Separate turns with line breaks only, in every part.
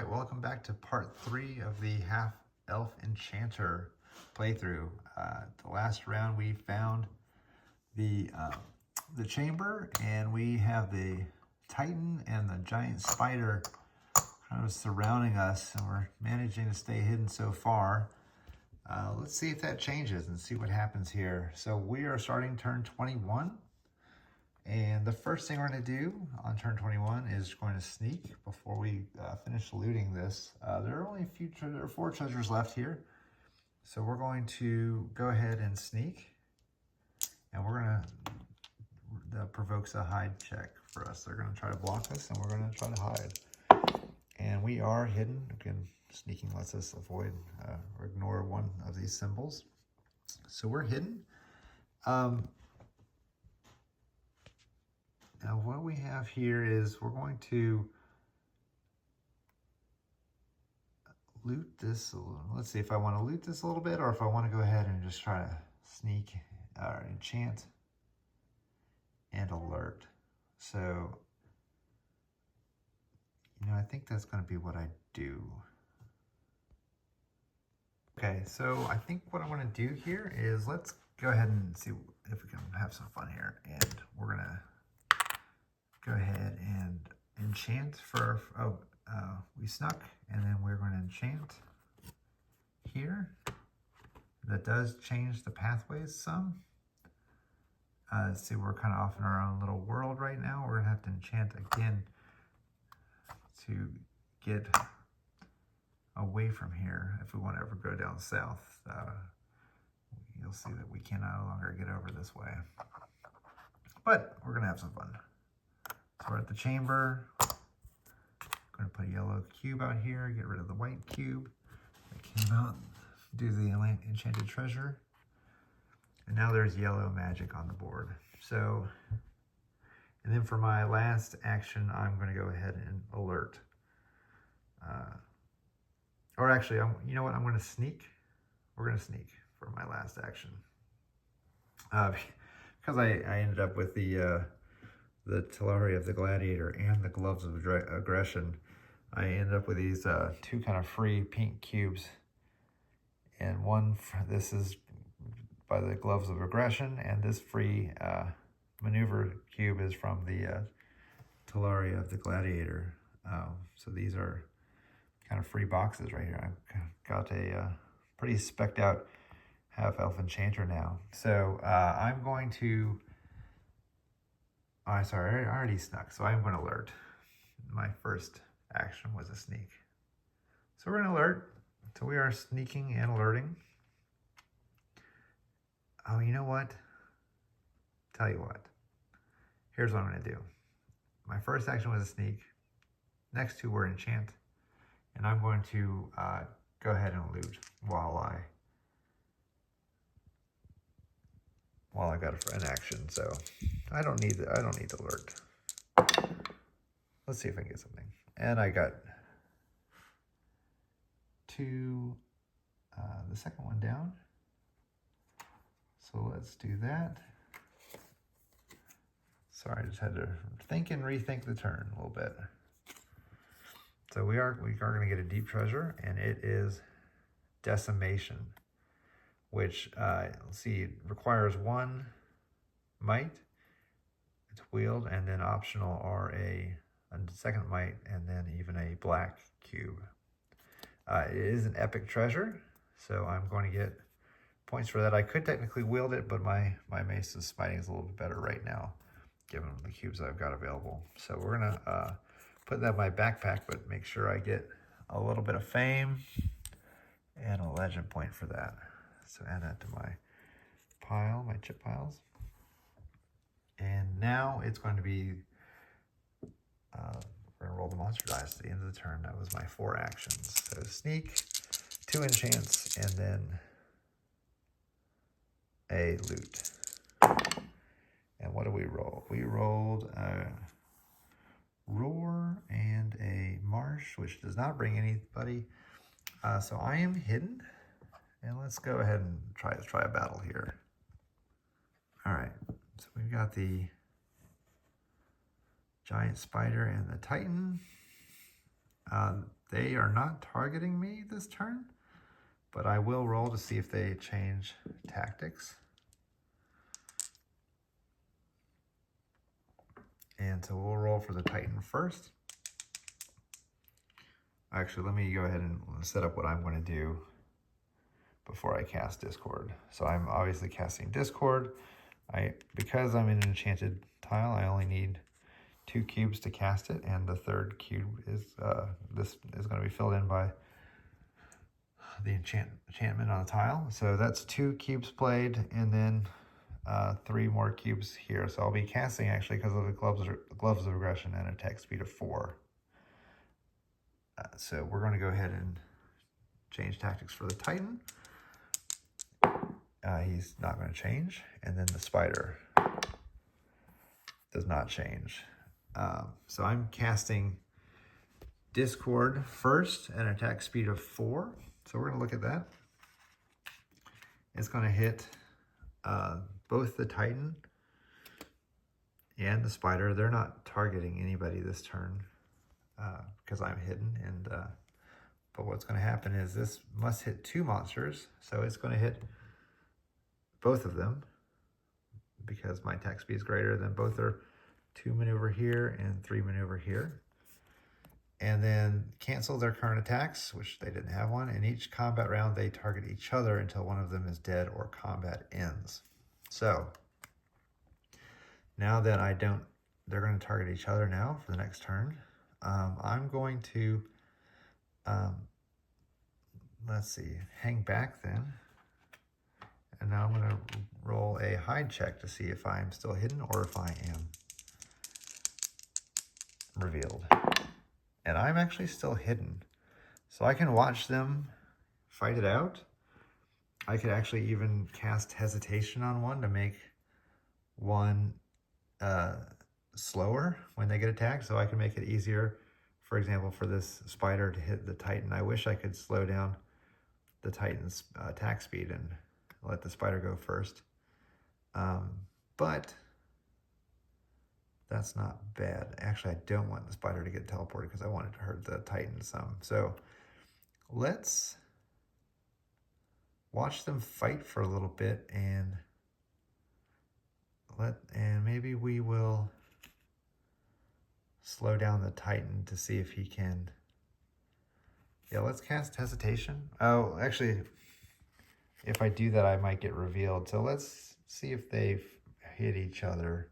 right, welcome back to part 3 of the half-elf enchanter playthrough. The last round we found the chamber, and we have the titan and the giant spider kind of surrounding us, and we're managing to stay hidden so far. Let's see if that changes and see what happens here. So we are starting turn 21. And the first thing we're going to do on turn 21 is going to sneak before we finish looting this. There are only there are 4 treasures left here. So we're going to go ahead and sneak. And we're going to, that provokes a hide check for us. They're going to try to block us, and we're going to try to hide. And we are hidden. Again, sneaking lets us avoid or ignore one of these symbols. So we're hidden. Now what we have here is we're going to loot this. Let's see if I want to loot this a little bit, or if I want to go ahead and just try to sneak or enchant and alert. So, I think that's going to be what I do. Okay, so I think what I want to do here is let's go ahead and see if we can have some fun here. And we're going to go ahead and enchant for, we snuck, and then we're going to enchant here. That does change the pathways some. See, we're kind of off in our own little world right now. We're going to have to enchant again to get away from here if we want to ever go down south. You'll see that we can no longer get over this way. But we're going to have some fun. So we're at the chamber. I'm going to put a yellow cube out here, get rid of the white cube that came out, do the enchanted treasure. And now there's yellow magic on the board. So, and then for my last action, I'm going to go ahead and alert. Or actually, you know what? I'm going to sneak. We're going to sneak for my last action. Because I ended up with the Telaria of the Gladiator and the Gloves of Aggression, I ended up with these 2 kind of free pink cubes. And this is by the Gloves of Aggression, and this free maneuver cube is from the Telaria of the Gladiator. So these are kind of free boxes right here. I've got a pretty specced out half-elf enchanter now. So I'm going to... Oh, sorry, I already snuck, so I'm going to alert. My first action was a sneak. So we're going to alert. So we are sneaking and alerting. Oh, you know what? Tell you what. Here's what I'm going to do. My first action was a sneak. Next 2 were enchant. And I'm going to go ahead and loot while I got an action. So I don't need the alert. Let's see if I can get something. And I got 2, the second one down. So let's do that. Sorry, I just had to think and rethink the turn a little bit. So we are going to get a deep treasure, and it is Decimation, which let's see, requires 1 might. It's wheeled, and then optional are a second might, and then even a black cube. It is an epic treasure, so I'm going to get points for that. I could technically wield it, but my mace's smiting is a little bit better right now, given the cubes I've got available. So we're gonna put that in my backpack, but make sure I get a little bit of fame and a legend point for that. So add that to my pile, my chip piles. And now it's going to be, we're gonna roll the monster dice at the end of the turn. That was my 4 actions. So sneak, 2 enchants, and then a loot. And what do we roll? We rolled a roar and a marsh, which does not bring anybody. So I am hidden, and let's go ahead and try a battle here. All right, so we've got the giant spider and the titan. They are not targeting me this turn, but I will roll to see if they change tactics. And so we'll roll for the Titan first. Actually, let me go ahead and set up what I'm going to do before I cast Discord. So I'm obviously casting Discord. Because I'm in an enchanted tile, I only need 2 cubes to cast it, and the third cube is this is going to be filled in by the enchantment on the tile. So that's 2 cubes played, and then 3 more cubes here. So I'll be casting actually because of the gloves of aggression and attack speed of 4. So we're going to go ahead and change tactics for the Titan. He's not going to change, and then the spider does not change. So I'm casting Discord first, an attack speed of 4. So we're going to look at that. It's going to hit both the Titan and the spider. They're not targeting anybody this turn because I'm hidden. And but what's going to happen is this must hit 2 monsters. So it's going to hit both of them because my attack speed is greater. Then both are 2 maneuver here and 3 maneuver here. And then cancel their current attacks, which they didn't have one. In each combat round, they target each other until one of them is dead or combat ends. So now that they're going to target each other now for the next turn. I'm going to, let's see, hang back then. And now I'm going to roll a hide check to see if I'm still hidden or if I am revealed. And I'm actually still hidden. So I can watch them fight it out. I could actually even cast hesitation on one to make one slower when they get attacked. So I can make it easier, for example, for this spider to hit the Titan. I wish I could slow down the Titan's attack speed and let the spider go first. But that's not bad. Actually, I don't want the spider to get teleported because I want it to hurt the Titan some. So let's watch them fight for a little bit, and maybe we will slow down the Titan to see if he can. Yeah, let's cast hesitation. Oh, actually, if I do that, I might get revealed. So let's see if they've hit each other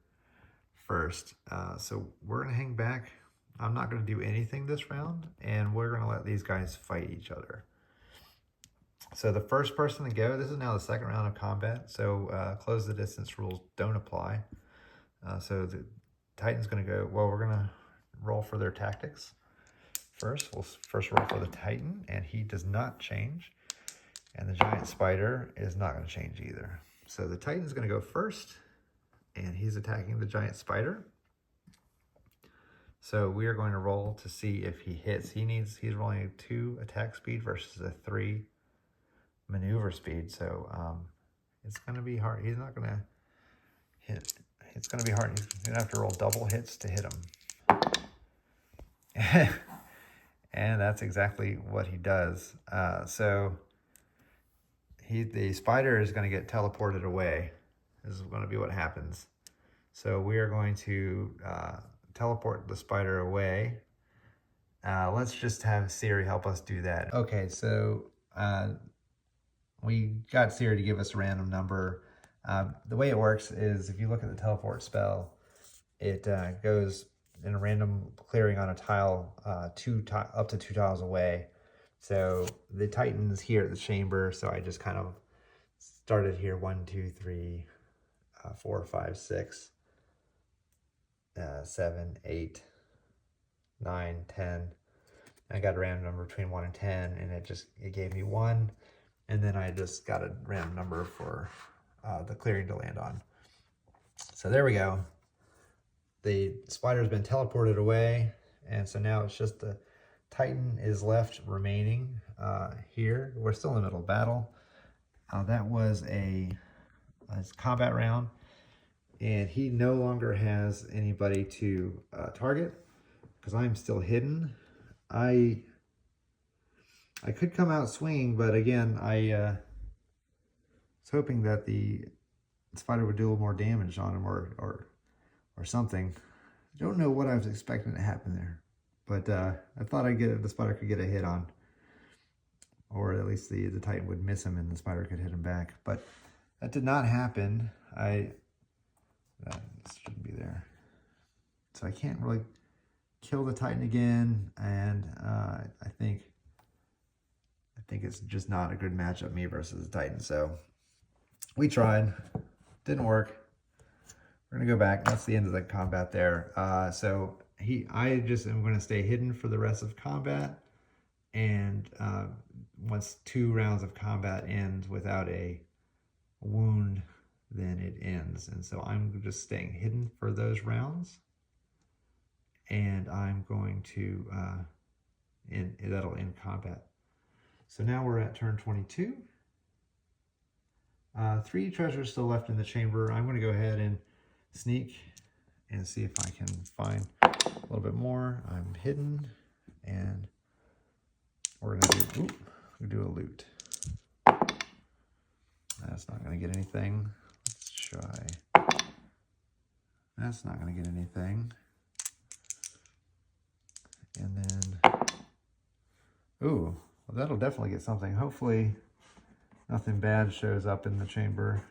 first. So we're going to hang back. I'm not going to do anything this round, and we're going to let these guys fight each other. So the first person to go, this is now the second round of combat, so close the distance rules don't apply. So the Titan's going to go, well, we're going to roll for their tactics first. We'll first roll for the Titan, and he does not change. And the giant spider is not going to change either. So the Titan's going to go first, and he's attacking the giant spider. So we are going to roll to see if he hits. He's rolling a 2 attack speed versus a 3 maneuver speed. So it's going to be hard. He's not going to hit. It's going to be hard. He's going to have to roll double hits to hit him. And that's exactly what he does. So the spider is going to get teleported away. This is going to be what happens. So we are going to teleport the spider away. Let's just have Siri help us do that. Okay, so we got Siri to give us a random number. The way it works is if you look at the teleport spell, it goes in a random clearing on a tile up to 2 tiles away. So the Titan's here at the chamber, so I just kind of started here 1, 2, 3, 4, 5, 6, 7, 8, 9, 10. I got a random number between 1 and 10, and it gave me 1, and then I just got a random number for the clearing to land on. So there we go. The spider's been teleported away, and so now it's just the Titan is left remaining here. We're still in the middle of battle. That was a combat round, and he no longer has anybody to target because I'm still hidden. I could come out swinging, but again, I was hoping that the spider would do a little more damage on him or something. I don't know what I was expecting to happen there, but I thought the spider could get a hit on, or at least the Titan would miss him and the spider could hit him back. But that did not happen. That shouldn't be there. So I can't really kill the Titan again, and I think it's just not a good matchup, me versus the Titan. So we tried, didn't work. We're gonna go back. That's the end of the combat there. So I just am going to stay hidden for the rest of combat, and once 2 rounds of combat ends without a wound, then it ends. And so I'm just staying hidden for those rounds, and I'm going to that'll end combat. So now we're at turn 22. 3 treasures still left in the chamber. I'm going to go ahead and sneak and see if I can find a little bit more. I'm hidden, and we're going to do a loot. That's not going to get anything. Let's try. That's not going to get anything. And then, ooh, well, that'll definitely get something. Hopefully nothing bad shows up in the chamber.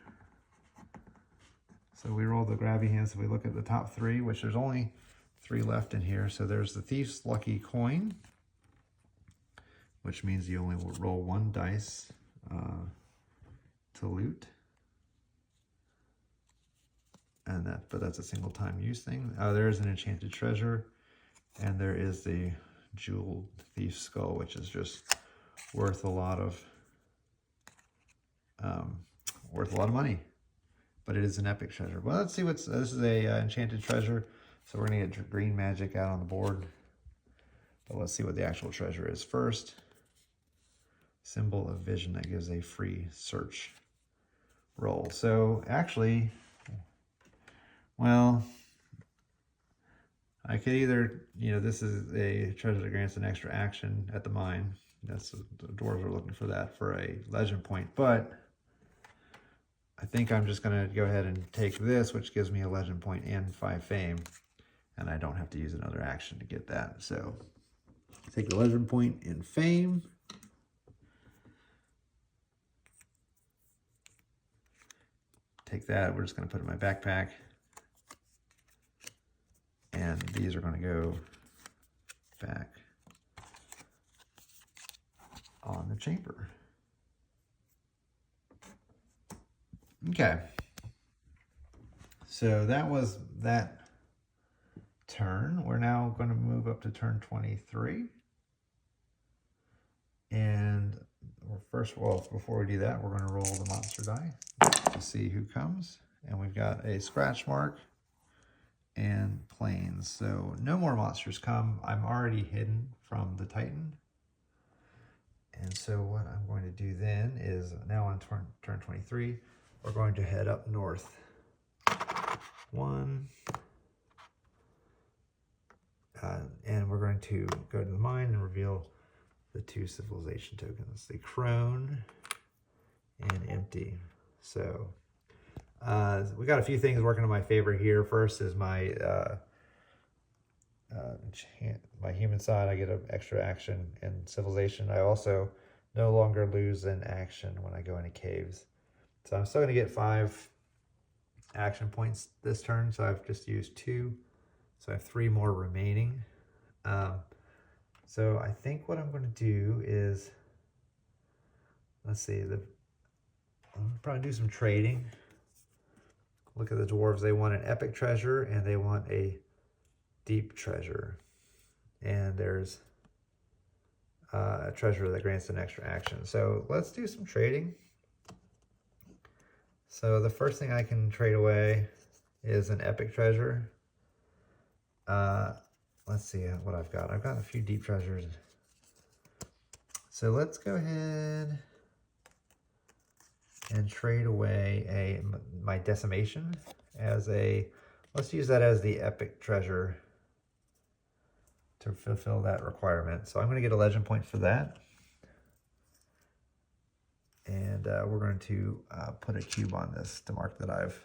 So we roll the grabby hands. So we look at the top 3, which there's only 3 left in here. So there's the Thief's Lucky Coin, which means you only will roll 1 dice to loot. And but that's a single time use thing. There's an Enchanted Treasure, and there is the Jeweled Thief's Skull, which is just worth a lot of money. But it is an epic treasure. Well, let's see this is a Enchanted Treasure. So we're gonna get green magic out on the board. But let's see what the actual treasure is first. Symbol of Vision, that gives a free search roll. So actually, well, I could either, this is a treasure that grants an extra action at the mine. The dwarves are looking for that for a legend point, but I think I'm just going to go ahead and take this, which gives me a legend point and 5 fame, and I don't have to use another action to get that. So take the legend point and fame. Take that. We're just going to put it in my backpack. And these are going to go back on the chamber. Okay. So that was that turn. We're now going to move up to turn 23. And first of all, before we do that, we're going to roll the monster die to see who comes. And we've got a scratch mark and plains. So no more monsters come. I'm already hidden from the Titan. And so what I'm going to do then is, now on turn 23, we're going to head up north. 1. And we're going to go to the mine and reveal the 2 civilization tokens, the crone and empty. So we got a few things working in my favor here. First is my my human side. I get an extra action in civilization. I also no longer lose an action when I go into caves. So I'm still going to get 5 action points this turn. So I've just used 2. So I have 3 more remaining. So I think what I'm going to do is, let's see, I'll probably do some trading. Look at the dwarves. They want an epic treasure and they want a deep treasure. And there's a treasure that grants an extra action. So let's do some trading. So the first thing I can trade away is an epic treasure. Let's see what I've got. I've got a few deep treasures. So let's go ahead and trade away my decimation as let's use that as the epic treasure. to fulfill that requirement. So I'm going to get a legend point for that. And we're going to put a cube on this to mark that I've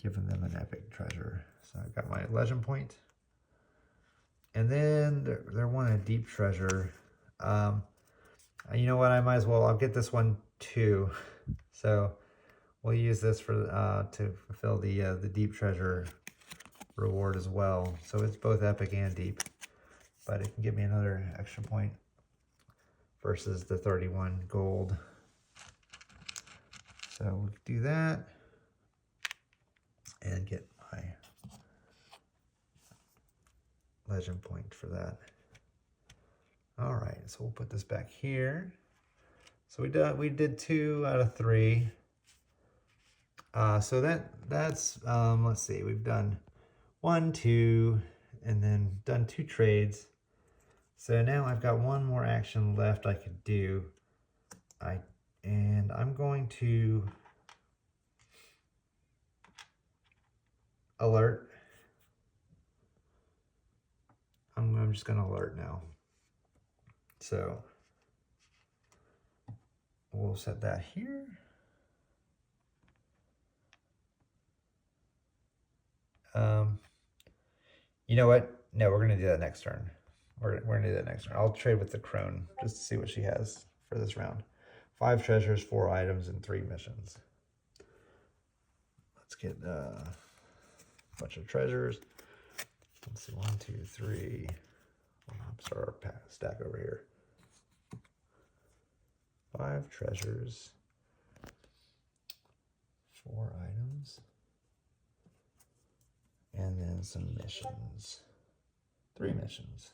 given them an epic treasure. So I've got my legend point. And then they want a deep treasure. You know what? I might as well. I'll get this one too. So we'll use this for to fulfill the deep treasure reward as well. So it's both epic and deep, but it can give me another extra point versus the 31 gold. So we'll do that and get my legend point for that. All right, so we'll put this back here. So we did 2 out of 3. So that's let's see, we've done 1, 2, and then done 2 trades. So now I've got one more action left I could do. And I'm going to alert. I'm just going to alert now. So we'll set that here. You know what? No, we're going to do that next turn. We're going to do that next turn. I'll trade with the crone just to see what she has for this round. 5 treasures, 4 items, and 3 missions. Let's get a bunch of treasures. Let's see, 1, 2, 3. I'll start our stack over here. 5 treasures, 4 items, and then some missions. 3 missions.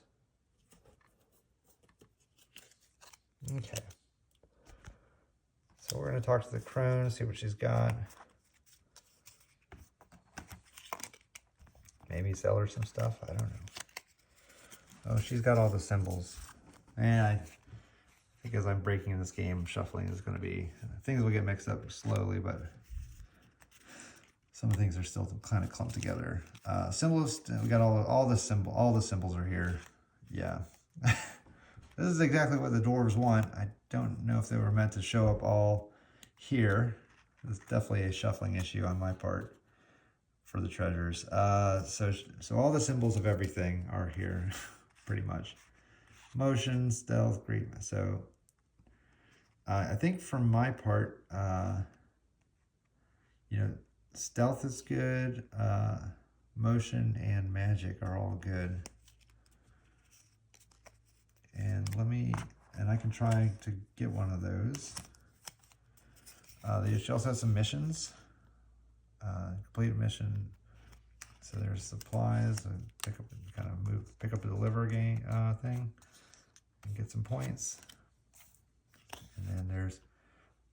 Okay. So we're going to talk to the crone, see what she's got. Maybe sell her some stuff. I don't know. Oh, she's got all the symbols. And I think as I'm breaking in this game, shuffling is going to be... Things will get mixed up slowly, but some things are still kind of clumped together. Symbols, we got all the symbols are here. Yeah. This is exactly what the dwarves want. I don't know if they were meant to show up all here. It's definitely a shuffling issue on my part for the treasures. So all the symbols of everything are here, pretty much. Motion, stealth, greed. So I think for my part, you know, stealth is good. Motion and magic are all good. And I can try to get one of those. She also has some missions. Complete a mission. So there's supplies. Pick up a deliver thing, and get some points. And then there's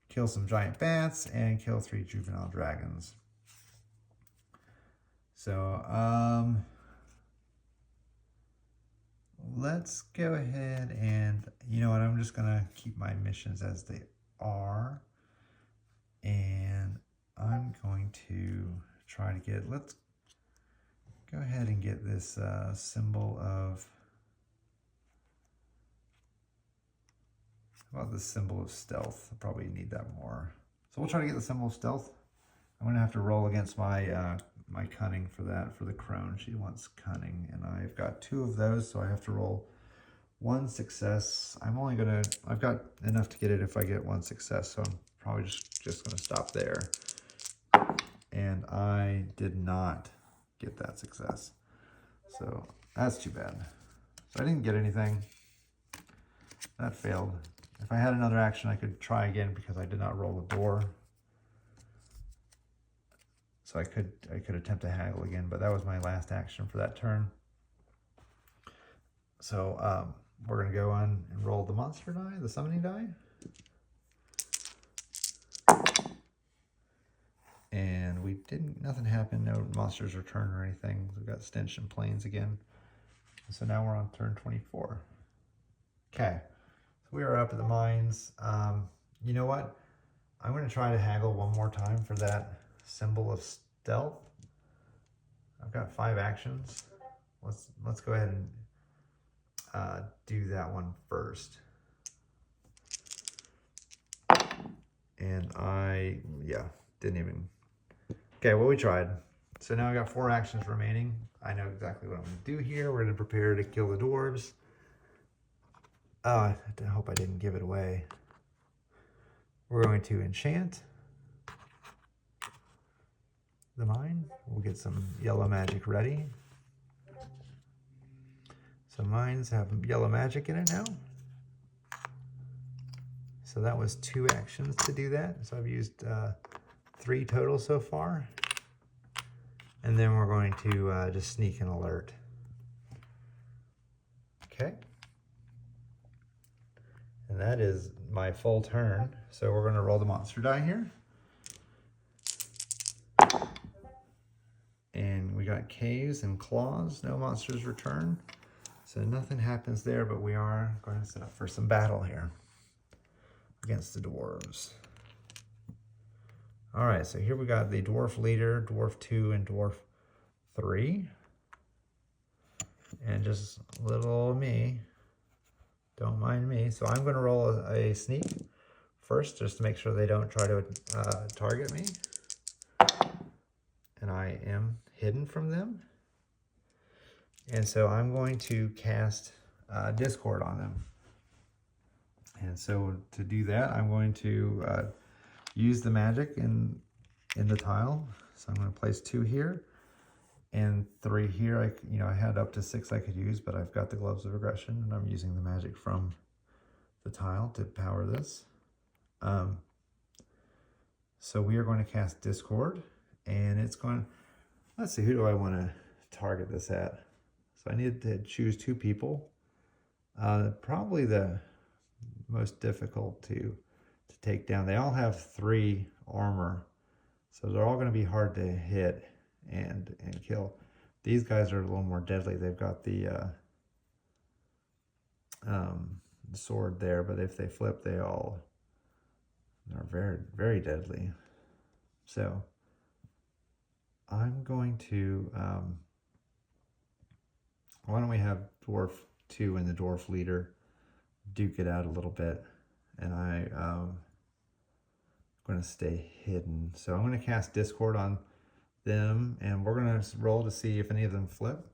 kill some giant bats and kill 3 juvenile dragons. So let's go ahead and, you know what, I'm just gonna keep my missions as they are. And I'm going to try to get, let's go ahead and get this symbol of, how about the symbol of stealth? I'll probably need that more. So we'll try to get the symbol of stealth. I'm gonna have to roll against my my cunning for that, for the crone. She wants cunning, and I've got 2 of those, so I have to roll 1 success. I've got enough to get it if I get 1 success, so I'm probably just gonna stop there. And I did not get that success. So that's too bad. So I didn't get anything. That failed. If I had another action, I could try again because I did not roll a door. So I could attempt to haggle again, but that was my last action for that turn. So we're gonna go on and roll the monster die, the summoning die. And nothing happened, no monsters return or anything. We've got stench and plains again. So now we're on turn 24. Okay, so we are up at the mines. You know what? I'm gonna try to haggle one more time for that symbol of stealth. I've got 5 actions. Let's go ahead and do that one first. And didn't even. Okay, well, we tried. So now I got 4 actions remaining. I know exactly what I'm going to do here. We're going to prepare to kill the dwarves. Oh, I hope I didn't give it away. We're going to enchant the mine. We'll get some yellow magic ready. So mines have yellow magic in it now. So that was 2 actions to do that. So I've used 3 total so far. And then we're going to just sneak an alert. Okay. And that is my full turn. So we're going to roll the monster die here. And we got caves and claws, no monsters return. So nothing happens there, but we are going to set up for some battle here against the dwarves. All right, so here we got the dwarf leader, dwarf 2, and dwarf 3. And just little me, don't mind me. So I'm going to roll a sneak first, just to make sure they don't try to target me. And I am hidden from them. And so I'm going to cast Discord on them. And so to do that, I'm going to use the magic in the tile. So I'm going to place 2 here and 3 here. I had up to 6 I could use, but I've got the Gloves of Aggression, and I'm using the magic from the tile to power this. So we are going to cast Discord, and it's going. Let's see, who do I want to target this at? So I need to choose 2 people. Probably the most difficult to take down. They all have 3 armor, so they're all going to be hard to hit and kill. These guys are a little more deadly. They've got the sword there, but if they flip, they're very, very deadly. So I'm going to why don't we have dwarf 2 and the dwarf leader duke it out a little bit, and I'm going to stay hidden. So I'm going to cast Discord on them, and we're going to roll to see if any of them flip.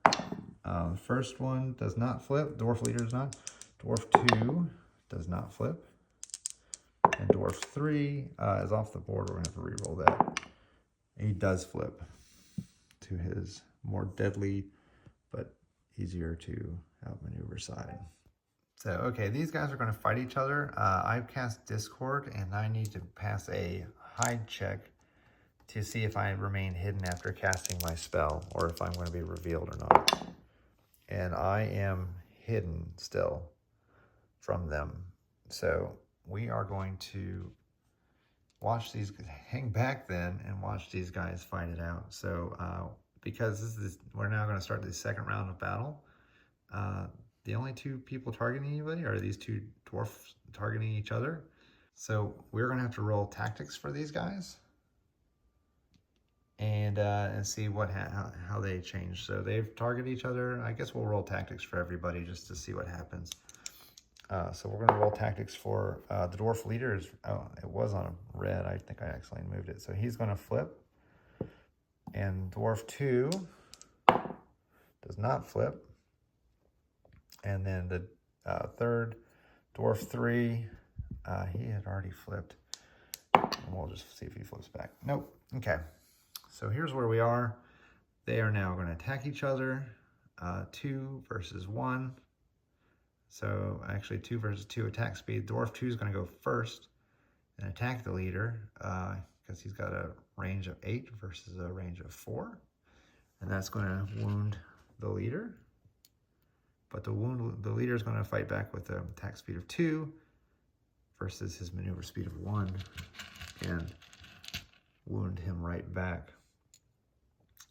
The first one does not flip. Dwarf leader does not. Dwarf 2 does not flip. And dwarf 3 is off the board. We're going to have to re-roll that. He does flip to his more deadly but easier to outmaneuver side. So, okay, these guys are going to fight each other. I've cast Discord, and I need to pass a hide check to see if I remain hidden after casting my spell, or if I'm going to be revealed or not. And I am hidden still from them. So we are going to watch these, hang back then and watch these guys fight it out. So because we're now going to start the second round of battle. The only 2 people targeting anybody are these 2 dwarfs targeting each other. So we're going to have to roll tactics for these guys and see how they change. So they've targeted each other. I guess we'll roll tactics for everybody just to see what happens. So we're going to roll tactics for the dwarf leader. It was on red. I think I accidentally moved it. So he's going to flip. And dwarf 2 does not flip. And then the third, dwarf 3, he had already flipped. And we'll just see if he flips back. Nope. Okay. So here's where we are. They are now going to attack each other. 2 versus 1. So actually 2 versus 2 attack speed. Dwarf 2 is going to go first and attack the leader because he's got a range of 8 versus a range of 4. And that's going to wound the leader. But the leader is going to fight back with an attack speed of 2 versus his maneuver speed of 1 and wound him right back.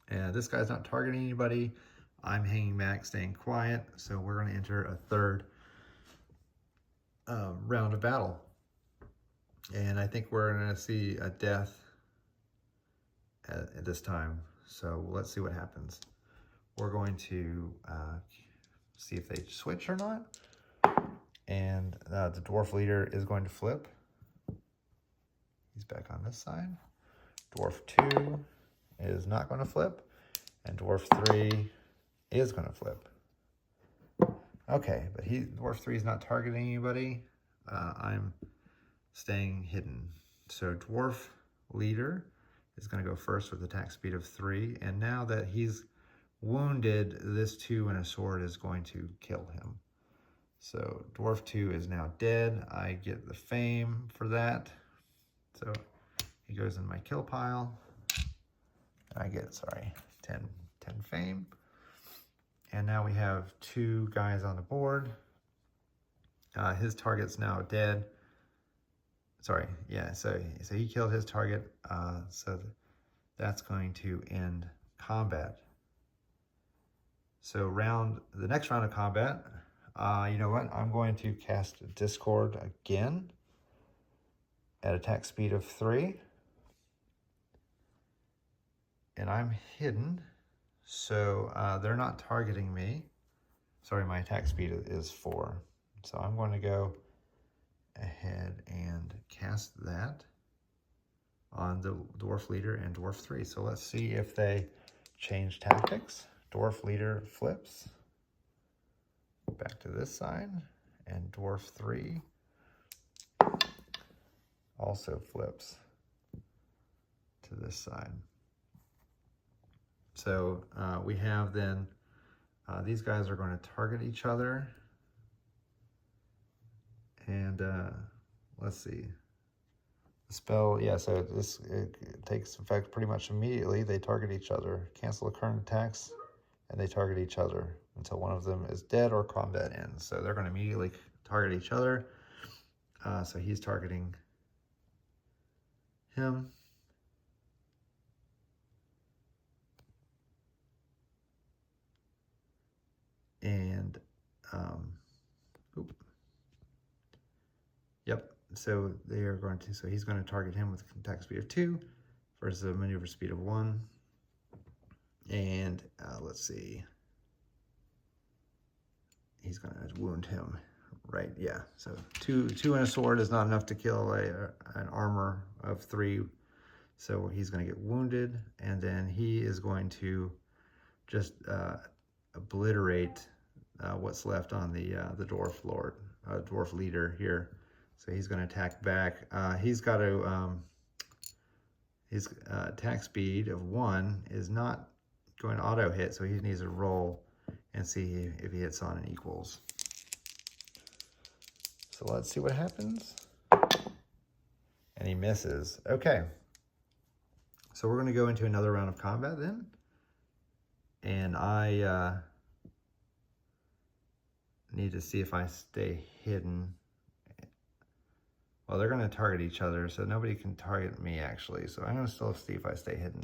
And this guy's not targeting anybody. I'm hanging back, staying quiet. So we're going to enter a third round of battle. And I think we're going to see a death at this time. So let's see what happens. we're going to see if they switch or not. And the dwarf leader is going to flip. He's back on this side. Dwarf 2 is not going to flip. And dwarf 3 is going to flip. Okay, but dwarf 3 is not targeting anybody. I'm staying hidden. So dwarf leader is going to go first with attack speed of 3. And now that he's wounded, this 2 and a sword is going to kill him. So dwarf 2 is now dead. I get the fame for that. So he goes in my kill pile. And I get, 10 fame. And now we have 2 guys on the board. His target's now dead. So he killed his target. So that's going to end combat. So the next round of combat, you know what? I'm going to cast Discord again at attack speed of 3. And I'm hidden, so they're not targeting me. Sorry, my attack speed is 4. So I'm going to go ahead and cast that on the dwarf leader and dwarf 3. So let's see if they change tactics. Dwarf leader flips back to this side, and dwarf 3 also flips to this side. So we have then, these guys are going to target each other. And let's see. The spell, so it takes effect pretty much immediately. They target each other, cancel the current attacks, and they target each other until one of them is dead or combat ends. So they're going to immediately target each other. So he's targeting him. And, so they are going to, so he's going to target him with attack speed of 2 versus a maneuver speed of 1. And let's see. He's going to wound him, right? Yeah, so 2 and a sword is not enough to kill an armor of 3. So he's going to get wounded, and then he is going to just obliterate what's left on the dwarf leader here. So he's going to attack back. He's got to his attack speed of 1 is not going to auto hit, so he needs to roll and see if he hits on an equals. So let's see what happens. And he misses. Okay. So we're going to go into another round of combat then. And I need to see if I stay hidden. Well, they're going to target each other, so nobody can target me, actually. So I'm going to still see if I stay hidden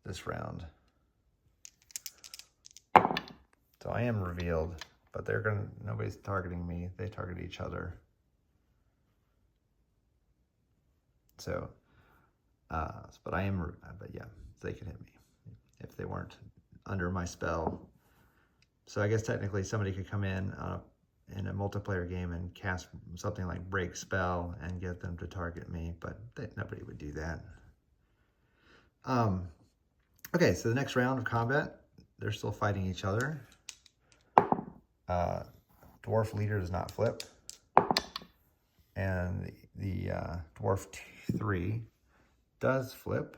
this round. So I am revealed, but nobody's targeting me. They target each other. So, but yeah, they can hit me if they weren't under my spell. So I guess technically somebody could come in a multiplayer game and cast something like break spell and get them to target me, but nobody would do that. Okay, so the next round of combat, they're still fighting each other. Dwarf leader does not flip, and the dwarf 3 does flip.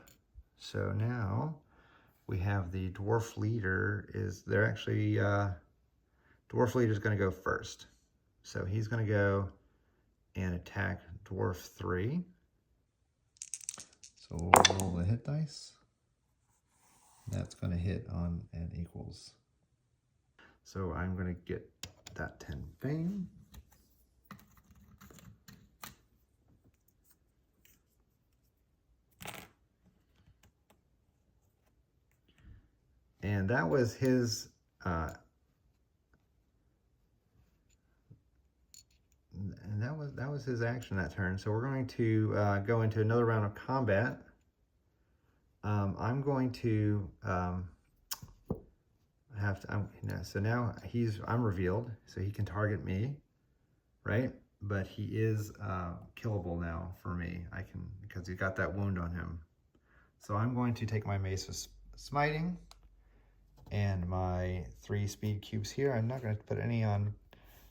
So now we have the dwarf leader dwarf leader is going to go first. So he's going to go and attack dwarf 3. So we'll roll the hit dice. That's going to hit on an equals. So I'm going to get that 10 fame. And that was his that was his action that turn. So we're going to go into another round of combat. I'm going to have to, you know, so now I'm revealed, so he can target me, right? But he is killable now for me. I can, because he got that wound on him. So I'm going to take my Mace of Smiting and my 3 speed cubes here. I'm not going to put any on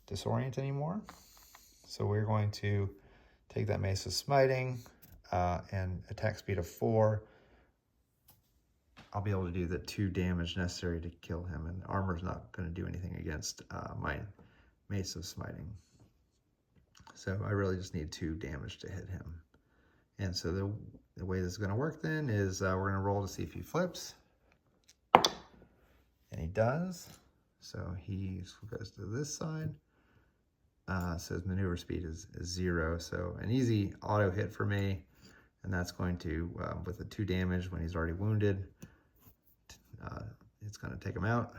Disorient anymore. So we're going to take that Mace of Smiting and attack speed of 4. I'll be able to do the 2 damage necessary to kill him, and armor's not going to do anything against my Mace of Smiting. So I really just need 2 damage to hit him. And so the way this is going to work then is we're going to roll to see if he flips. And he does. So he goes to this side. So his maneuver speed is 0. So an easy auto hit for me. And that's going to, with the 2 damage when he's already wounded, it's going to take him out.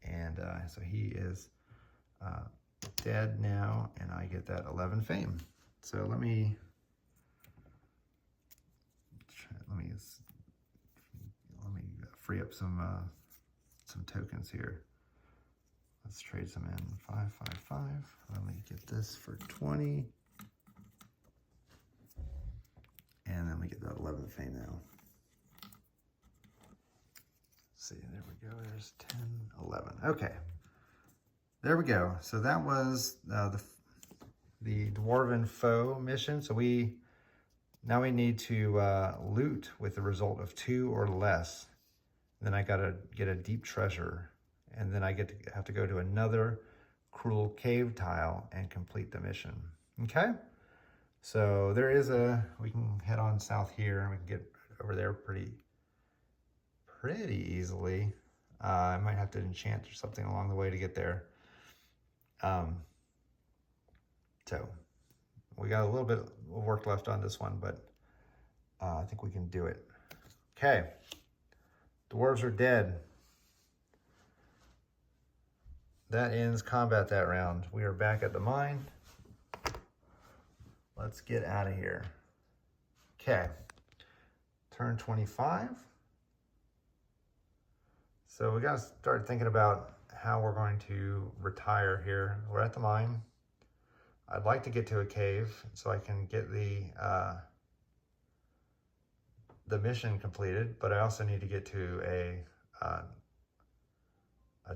And so he is dead now, and I get that 11 fame. So let me free up some tokens here. Let's trade some in. 5, 5, 5. Let me get this for 20. And then we get that 11 fame now. Let's see, there we go. There's 10, 11. Okay. There we go. So that was the Dwarven Foe mission. So now we need to loot with the result of 2 or less. Then I gotta get a deep treasure, and then I have to go to another cruel cave tile and complete the mission. Okay. So there is we can head on south here, and we can get over there pretty easily. I might have to enchant or something along the way to get there. So we got a little bit of work left on this one, but I think we can do it. Okay, dwarves are dead. That ends combat that round. We are back at the mine. Let's get out of here. Okay, turn 25. So we gotta start thinking about how we're going to retire here. We're at the mine. I'd like to get to a cave so I can get the mission completed, but I also need to get to a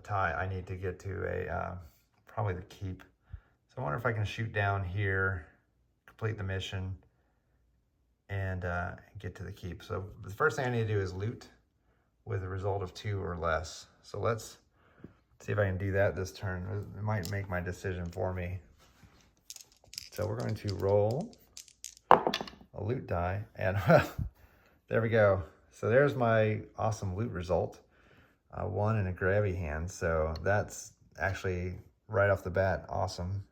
tie. I need to get to probably the keep. So I wonder if I can shoot down here, complete the mission, and get to the keep. So the first thing I need to do is loot with a result of 2 or less. So let's see if I can do that this turn. It might make my decision for me. So we're going to roll a loot die, and there we go. So there's my awesome loot result. 1 in a grabby hand. So that's actually right off the bat awesome.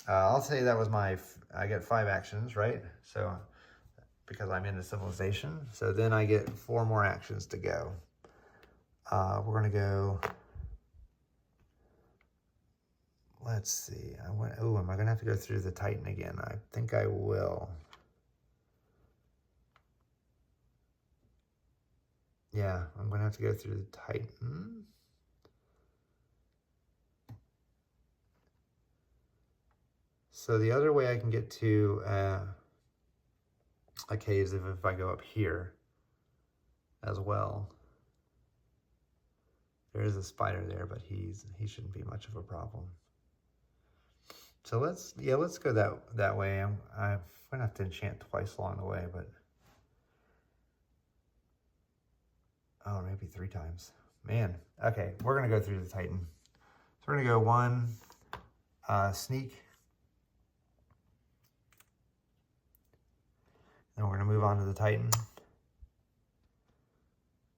I'll say that was I get 5 actions, right? So because I'm into civilization. So then I get 4 more actions to go. We're gonna go, let's see. Am I gonna have to go through the Titan again? I think I will. Yeah, I'm gonna have to go through the Titan. So the other way I can get to a cave is if I go up here as well. There is a spider there, but he shouldn't be much of a problem. So let's go that way. I'm gonna have to enchant twice along the way, but oh, maybe 3 times. Man, okay, we're gonna go through the Titan. So we're gonna go 1 sneak. Then we're gonna move on to the Titan.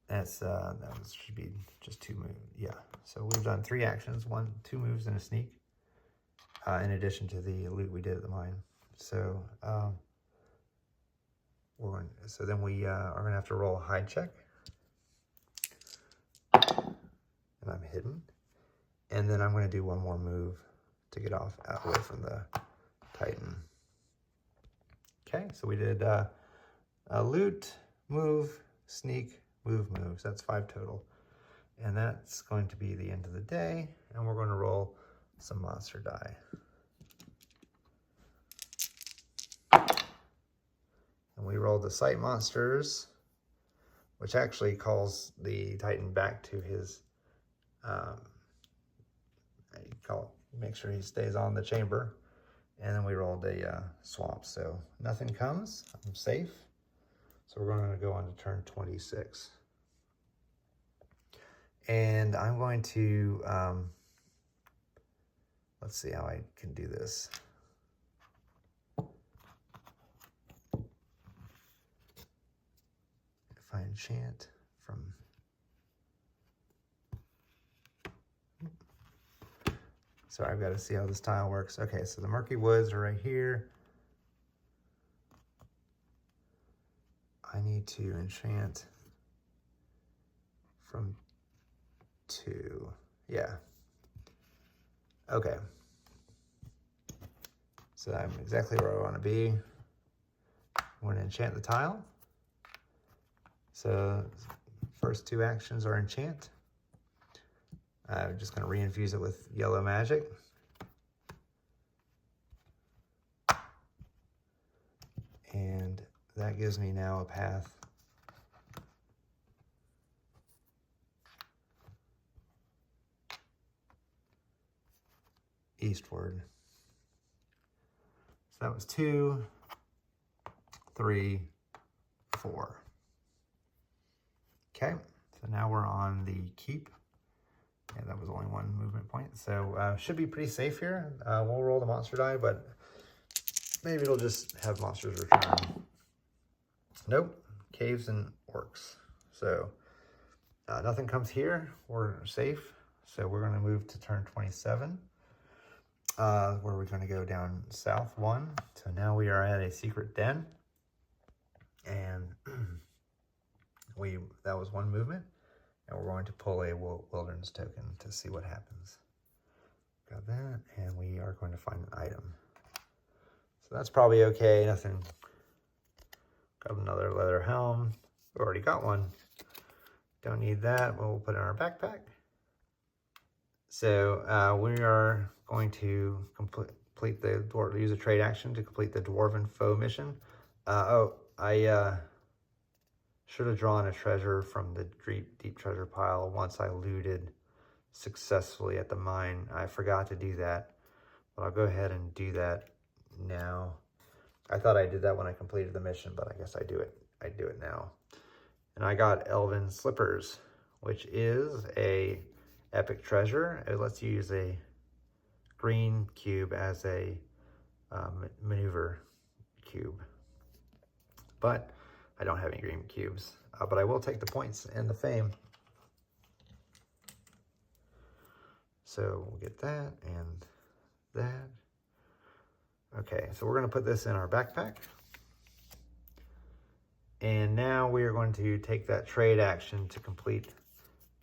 That should be just 2 moves. Yeah, so we've done 3 actions, 2 moves and a sneak, in addition to the loot we did at the mine. So then we are gonna have to roll a hide check. And I'm hidden. And then I'm gonna do 1 more move to get away from the Titan. Okay, so we did a loot, move, sneak, move, moves. That's 5 total. And that's going to be the end of the day. And we're going to roll some monster die. And we rolled the sight monsters, which actually calls the Titan back to his, make sure he stays on the chamber. And then we rolled a swamp, so nothing comes, I'm safe. So we're going to go on to turn 26. And I'm going to, let's see how I can do this. If I enchant from, sorry, I've got to see how this tile works. Okay, so the Murky Woods are right here. I need to enchant from 2. Yeah. Okay. So I'm exactly where I want to be. I'm going to enchant the tile. So first 2 actions are enchant. I'm just going to reinfuse it with yellow magic. And that gives me now a path eastward. So that was 2, 3, 4. Okay, so now we're on the keep. Yeah, that was only 1 movement point. So should be pretty safe here. We'll roll the monster die, but maybe it'll just have monsters return. Nope, caves and orcs. So nothing comes here, we're safe. So we're gonna move to turn 27, where we're gonna go down south 1. So now we are at a secret den. And that was 1 movement. And we're going to pull a wilderness token to see what happens. Got that, and we are going to find an item. So that's probably okay, nothing. Got another leather helm. We already got one. Don't need that, we'll put it in our backpack. So we are going to complete the use a trade action to complete the Dwarven Foe mission. I should have drawn a treasure from the deep treasure pile once I looted successfully at the mine. I forgot to do that, but I'll go ahead and do that now. I thought I did that when I completed the mission, but I guess I do it now. And I got Elven Slippers, which is a epic treasure. It lets you use a green cube as a maneuver cube. But I don't have any green cubes, but I will take the points and the fame. So we'll get that and that. Okay, so we're gonna put this in our backpack. And now we are going to take that trade action to complete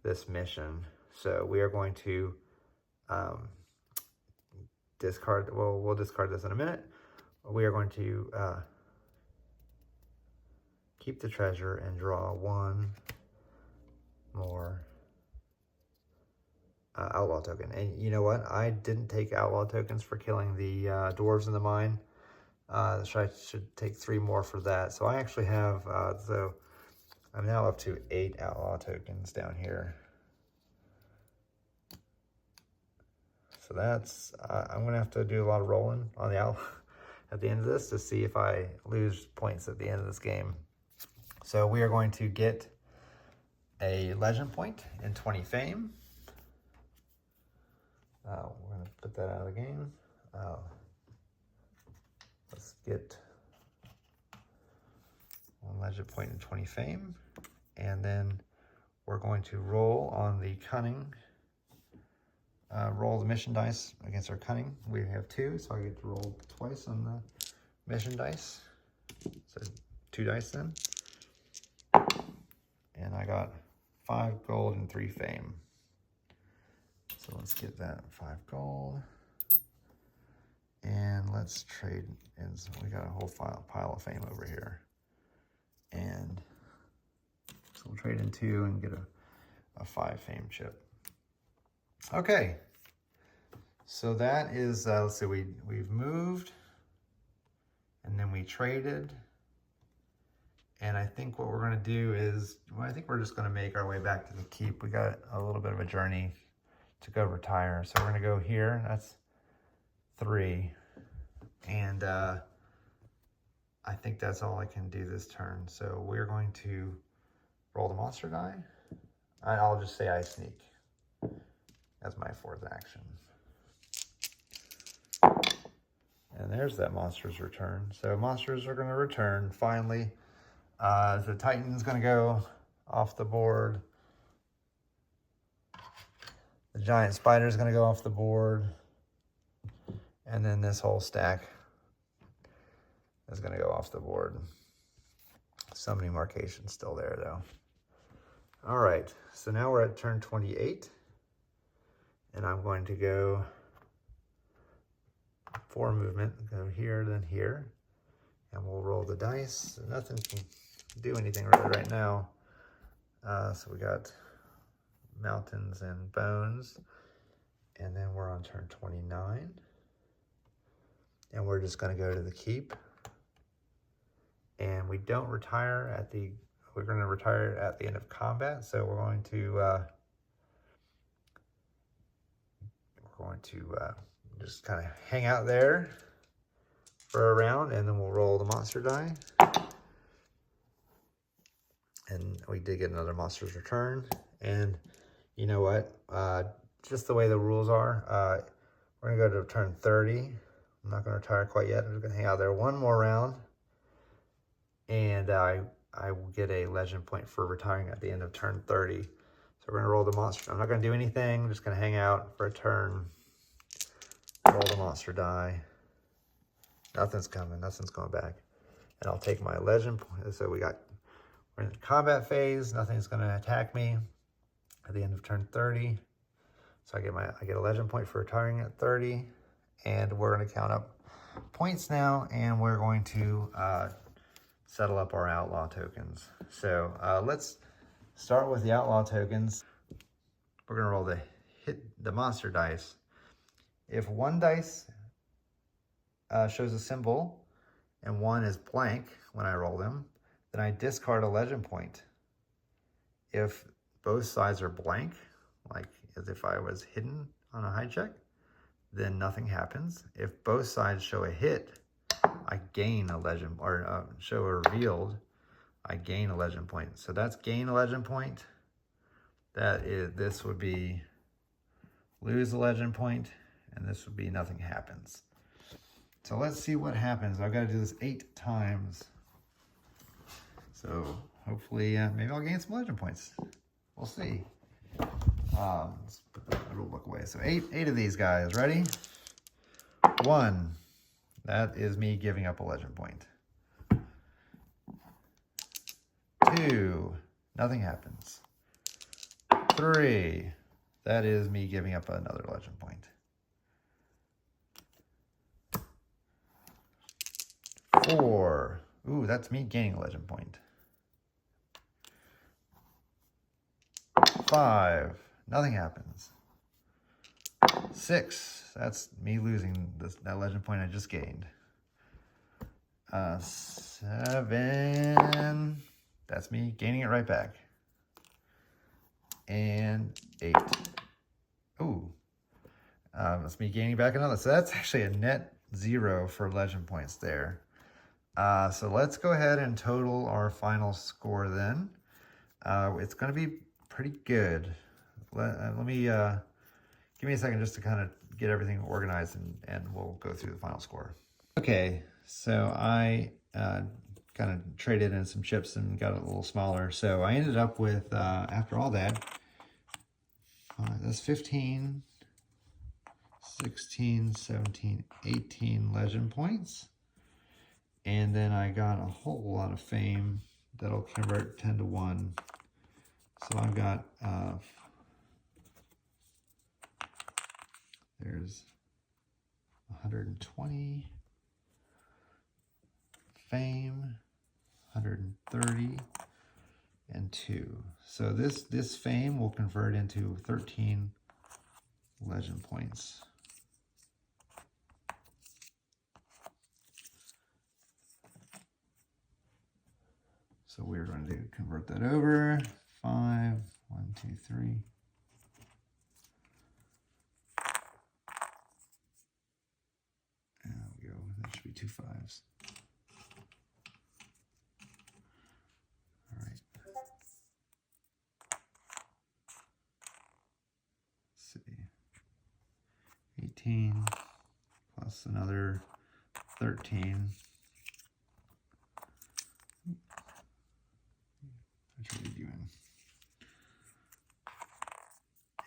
this mission. So we are going to discard, well, we'll discard this in a minute. We are going to keep the treasure and draw 1 more outlaw token. And you know what? I didn't take outlaw tokens for killing the dwarves in the mine. So I should take 3 more for that. So I actually have, so I'm now up to 8 outlaw tokens down here. So that's, I'm gonna have to do a lot of rolling on the outlaw at the end of this to see if I lose points at the end of this game. So we are going to get a legend point and 20 fame. We're going to put that out of the game. Let's get 1 legend point and 20 fame. And then we're going to roll on the cunning. Roll the mission dice against our cunning. We have 2, so I get to roll twice on the mission dice. So 2 dice then. And I got 5 gold and 3 fame. So let's get that 5 gold. And let's trade. And so we got a whole pile of fame over here. And so we'll trade in 2 and get a 5 fame chip. Okay, so that is, let's see, we've moved, and then we traded. And I think what we're gonna do is, well, I think we're just gonna make our way back to the keep. We got a little bit of a journey to go retire. So we're gonna go here, that's 3. And I think that's all I can do this turn. So we're going to roll the monster die. I'll just say I sneak as my 4th action. And there's that monster's return. So monsters are gonna return finally. The Titan's gonna go off the board. The giant spider's gonna go off the board. And then this whole stack is gonna go off the board. Summoning marcation's still there though. All right, so now we're at turn 28. And I'm going to go 4 movement, go here, then here. And we'll roll the dice. Nothing can do anything really right now. So we got mountains and bones. And then we're on turn 29. And we're just gonna go to the keep. And we don't retire at the, we're gonna retire at the end of combat. So we're going to, just kind of hang out there for a round, and then we'll roll the monster die. And we did get another monster's return. And you know what? Just the way the rules are, we're gonna go to turn 30. I'm not gonna retire quite yet. I'm just gonna hang out there one more round. And I will get a legend point for retiring at the end of turn 30. So we're gonna roll the monster. I'm not gonna do anything. I'm just gonna hang out for a turn. Roll the monster die. Nothing's coming, nothing's going back. And I'll take my legend point. So we're in the combat phase, nothing's gonna attack me at the end of turn 30. So I get a legend point for retiring at 30. And we're gonna count up points now, and we're going to settle up our outlaw tokens. So let's start with the outlaw tokens. We're gonna roll the monster dice. If one dice shows a symbol and one is blank when I roll them, then I discard a legend point. If both sides are blank, like as if I was hidden on a high check, then nothing happens. If both sides show a hit, I gain a legend, or show a revealed, I gain a legend point. So that's gain a legend point. This would be lose a legend point, and this would be nothing happens. So let's see what happens. I've got to do this 8 times. So hopefully, maybe I'll gain some legend points. We'll see. Let's put the rule book away. So 8 of these guys. Ready? 1. That is me giving up a legend point. 2. Nothing happens. 3. That is me giving up another legend point. 4. Ooh, that's me gaining a legend point. 5. Nothing happens. 6. That's me losing that legend point I just gained. 7. That's me gaining it right back. And 8. Ooh. That's me gaining back another. So that's actually a net 0 for legend points there. So let's go ahead and total our final score then. It's going to be pretty good. Let me give me a second just to kind of get everything organized, and we'll go through the final score. Okay, so I kind of traded in some chips and got it a little smaller. So I ended up with, after all that, that's 15, 16, 17, 18 legend points. And then I got a whole lot of fame that'll convert 10 to 1. So I've got, there's 120 fame, 130 and 2. So this fame will convert into 13 legend points. So we're going to convert that over. 5, 1, 2, 3. There we go. That should be 2 5s. All right. Let's see. 18 plus another 13.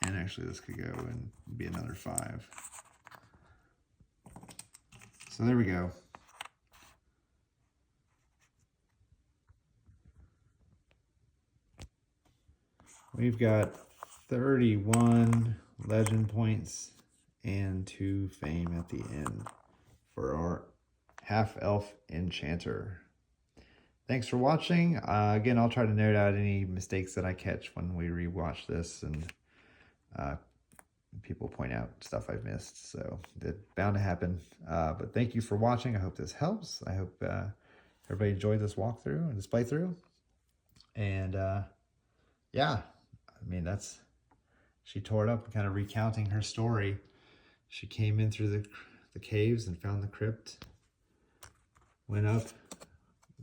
And actually this could go and be another 5. So there we go. We've got 31 legend points and 2 fame at the end for our half-elf enchanter. Thanks for watching. Again, I'll try to note out any mistakes that I catch when we rewatch this, and people point out stuff I've missed, so it's bound to happen. But thank you for watching. I hope this helps. I hope everybody enjoyed this walkthrough and this playthrough. And yeah, I mean, she tore it up, kind of recounting her story. She came in through the caves and found the crypt, went up,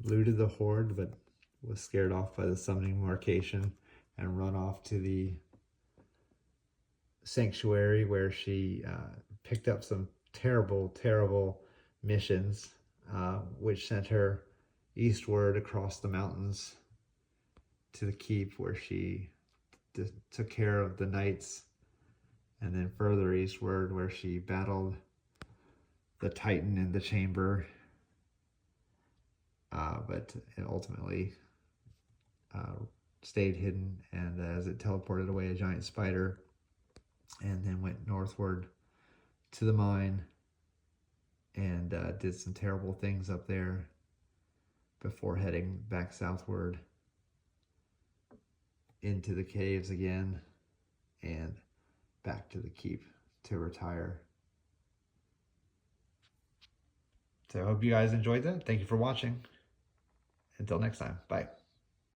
looted the hoard, but was scared off by the summoning marcation and run off to the sanctuary, where she picked up some terrible missions, which sent her eastward across the mountains to the keep, where she took care of the knights, and then further eastward, where she battled the Titan in the chamber, but it ultimately stayed hidden, and as it teleported away a giant spider, and then went northward to the mine and did some terrible things up there before heading back southward into the caves again and back to the keep to retire. So I hope you guys enjoyed that. Thank you for watching. Until next time, bye.